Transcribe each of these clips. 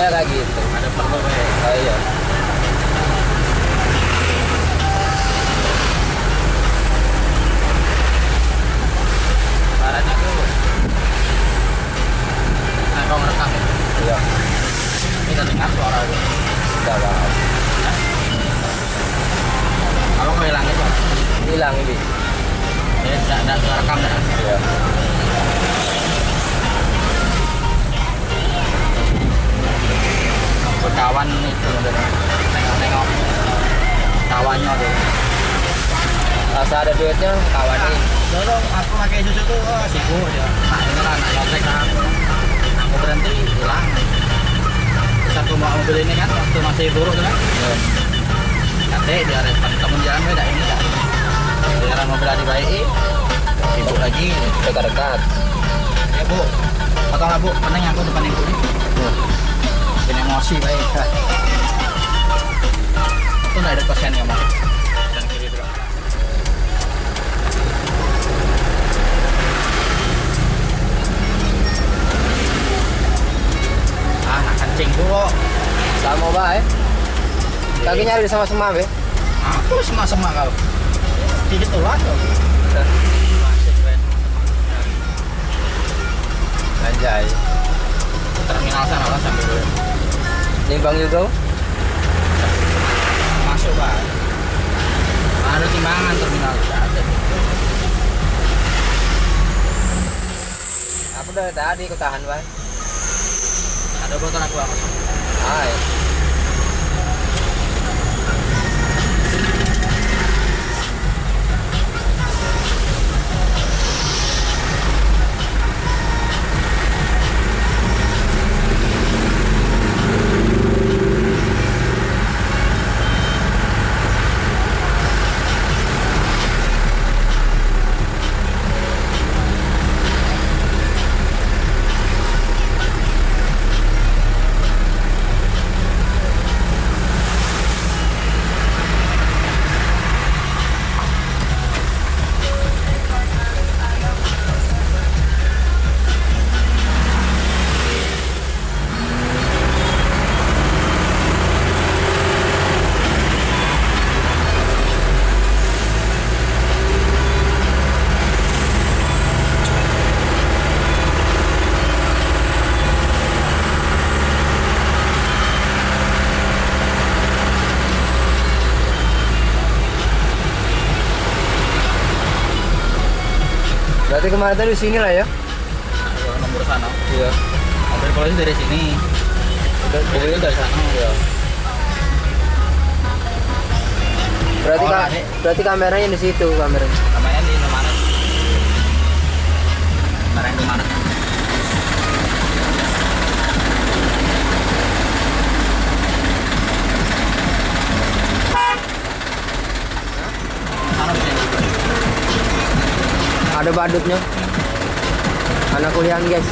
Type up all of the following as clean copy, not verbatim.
perlunya kayak gitu. Ada perlu ya. Oh iya. Baratnya tuh. Nah, kalau ngerekam ya. Iya. Kita dengar suara lu. Enggak paham. Kalau ngehilangin suara. Hilang ini. Ya, tidak ngerekam ya. Iya. Berkawan itu udah nengok-nengok kawannya tuh. Rasa ada duitnya kawan ini. Dulu aku pakai susu tuh sibuk dia. Nah ini lah nak nyontek kan. Aku berhenti pulang. Terus aku mau mobil ini kan waktu masih buruk tuh kan. Iya. Nanti dia respon temen jalan beda ini kan. Jalan mobil dibaiki. Sibuk lagi. Dekat-dekat. Ya bu, potong lah bu. Penting aku depan ibu nih. Bikin emosi baik. Itu nggak ada kosen kamu. Dan kiri bro. Nak kencing dulu. Sama baik. Kakinya ada sama-sama be. Aku sama-sama kau. Tidak tulah kau. Anjay. Terminal sana lah sambil dulu. Nimbang juga. Masuk pak. Ada timbangan terminal juga ada. Aku dari tadi aku tahan baik. Ada botol aku apa? Hai. Berarti kemarin tadi di sini lah ya? Ada nomor sana. Iya. Mobil polisi dari sini. Mobilnya dari sana. Iya. Berarti Oh, ini. berarti kameranya di situ kameranya. Namanya di mana? Barang di mana? Sana bisa. Ada badutnya. Anak kuliahan guys.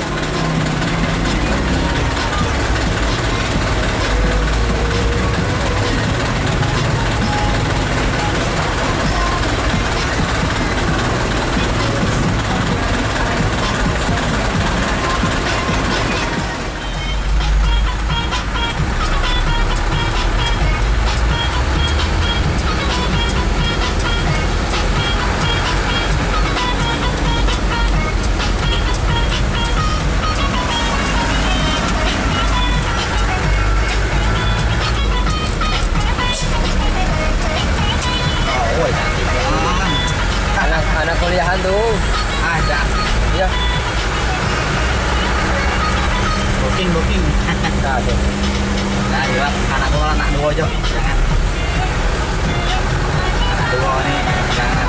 Anak kuliahan tuh. Ada. Iya. Booking. Nah, tuh. Nah, jelas anak gua anak dua aja. Jangan. Anak dua nih, jangan.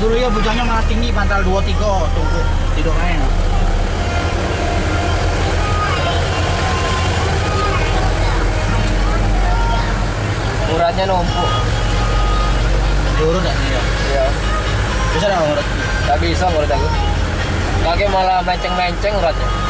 dulu ya bujangnya malah tinggi pantal 23 tunggu tidur lain. Uratnya numpuk. Diurut ya nih ya. Iya. Bisa dah urut. Gak bisa urat aku. Kaki malah menceng-menceng uratnya.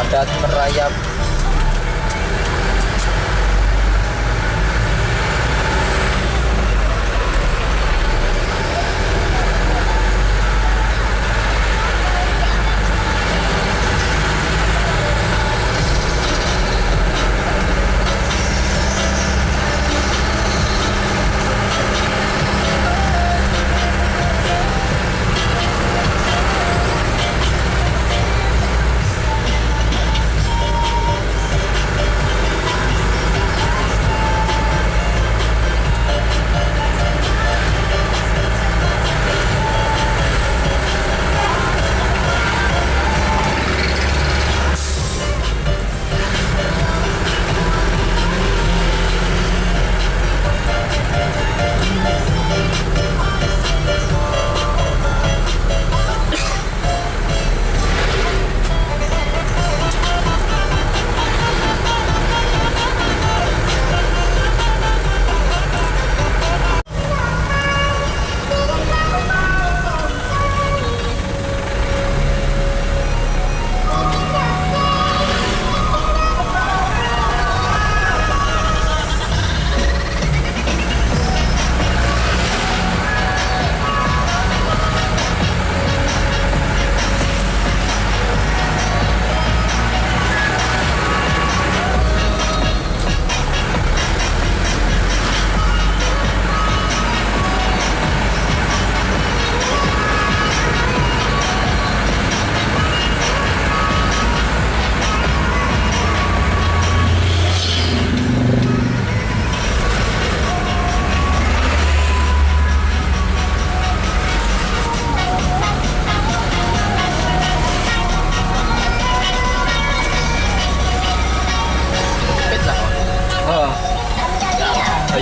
padat merayap.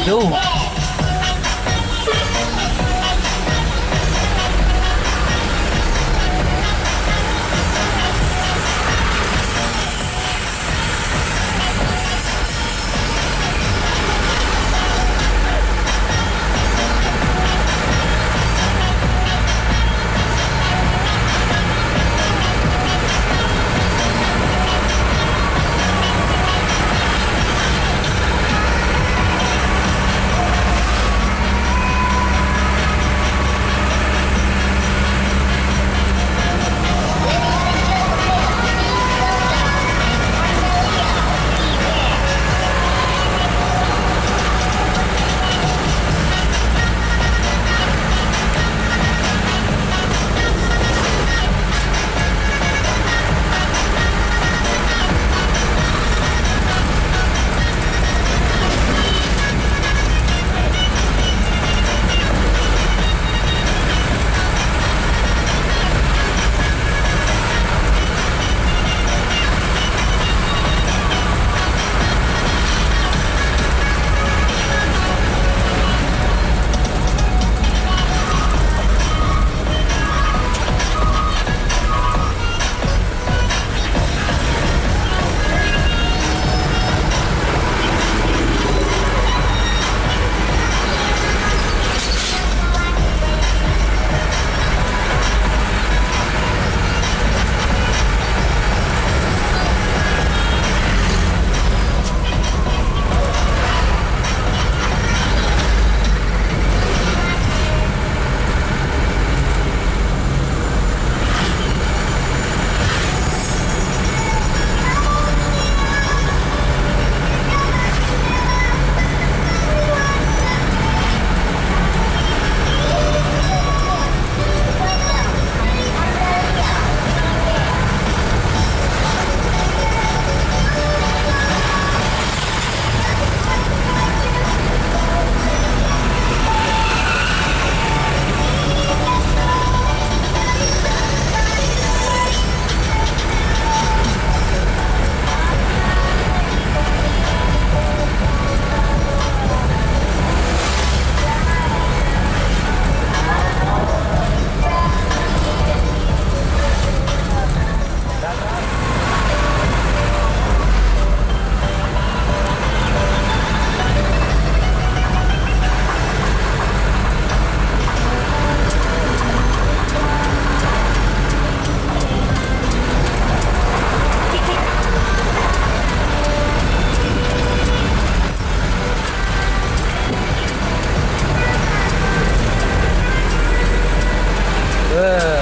Ayo. Eh.